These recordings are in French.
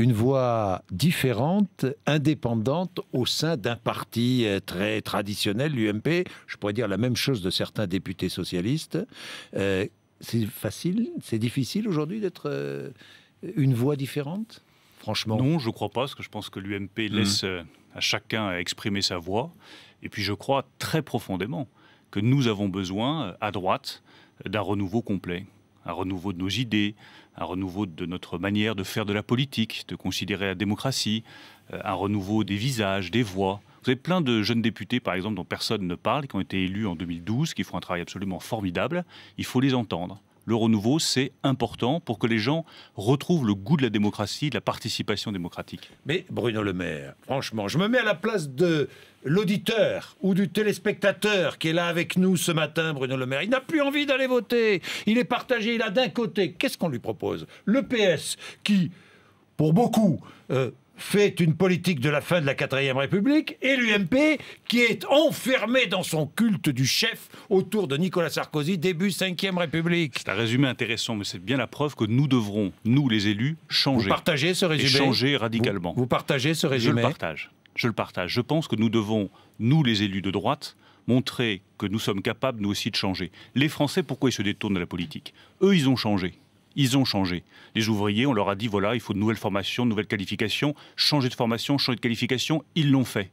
une voix différente, indépendante au sein d'un parti très traditionnel, l'UMP. Je pourrais dire la même chose de certains députés socialistes. C'est facile, c'est difficile aujourd'hui d'être une voix différente, franchement? Non, je ne crois pas, parce que je pense que l'UMP laisse à chacun exprimer sa voix. Et puis je crois très profondément que nous avons besoin, à droite, d'un renouveau complet. Un renouveau de nos idées, un renouveau de notre manière de faire de la politique, de considérer la démocratie, un renouveau des visages, des voix. Vous avez plein de jeunes députés, par exemple, dont personne ne parle, qui ont été élus en 2012, qui font un travail absolument formidable. Il faut les entendre. Le renouveau, c'est important pour que les gens retrouvent le goût de la démocratie, de la participation démocratique. Mais Bruno Le Maire, franchement, je me mets à la place de l'auditeur ou du téléspectateur qui est là avec nous ce matin, Bruno Le Maire. Il n'a plus envie d'aller voter. Il est partagé. Il a d'un côté, qu'est-ce qu'on lui propose? Le PS qui, pour beaucoup, fait une politique de la fin de la 4e République, et l'UMP qui est enfermé dans son culte du chef autour de Nicolas Sarkozy, début 5e République. C'est un résumé intéressant, mais c'est bien la preuve que nous devrons, nous les élus, changer. Vous partagez ce résumé? Et changer radicalement. Vous partagez ce résumé? Je le partage. Je le partage. Je pense que nous devons, nous les élus de droite, montrer que nous sommes capables, nous aussi, de changer. Les Français, pourquoi ils se détournent de la politique? Eux, ils ont changé. Ils ont changé. Les ouvriers, on leur a dit, voilà, il faut de nouvelles formations, de nouvelles qualifications, changer de formation, changer de qualification. Ils l'ont fait.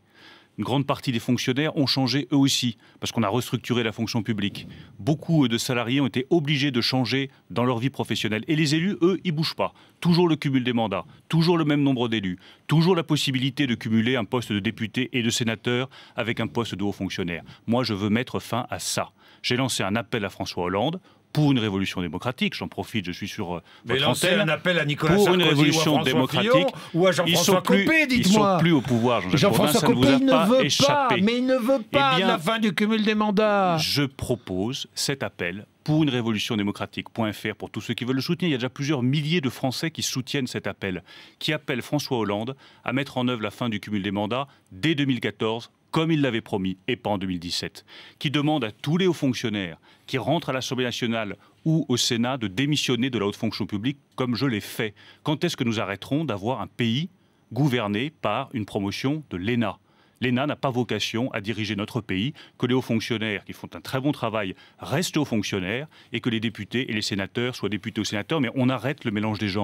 Une grande partie des fonctionnaires ont changé eux aussi, parce qu'on a restructuré la fonction publique. Beaucoup de salariés ont été obligés de changer dans leur vie professionnelle. Et les élus, eux, ils ne bougent pas. Toujours le cumul des mandats, toujours le même nombre d'élus, toujours la possibilité de cumuler un poste de député et de sénateur avec un poste de haut fonctionnaire. Moi, je veux mettre fin à ça. J'ai lancé un appel à François Hollande pour une révolution démocratique. J'en profite, je suis sur votre antenne. Un appel à Nicolas pour Sarkozy une révolution ou à démocratique. Fillon, ou à Jean-François Copé, dites-moi. Ils sont plus au pouvoir, Jean-François Copé, il ne veut pas, mais il ne veut pas bien, la fin du cumul des mandats. Je propose cet appel pour une révolution démocratique.fr pour tous ceux qui veulent le soutenir. Il y a déjà plusieurs milliers de Français qui soutiennent cet appel, qui appellent François Hollande à mettre en œuvre la fin du cumul des mandats dès 2014, comme il l'avait promis, et pas en 2017, qui demande à tous les hauts fonctionnaires qui rentrent à l'Assemblée nationale ou au Sénat de démissionner de la haute fonction publique, comme je l'ai fait. Quand est-ce que nous arrêterons d'avoir un pays gouverné par une promotion de l'ENA? L'ENA n'a pas vocation à diriger notre pays, que les hauts fonctionnaires qui font un très bon travail restent hauts fonctionnaires et que les députés et les sénateurs soient députés ou sénateurs, mais on arrête le mélange des genres.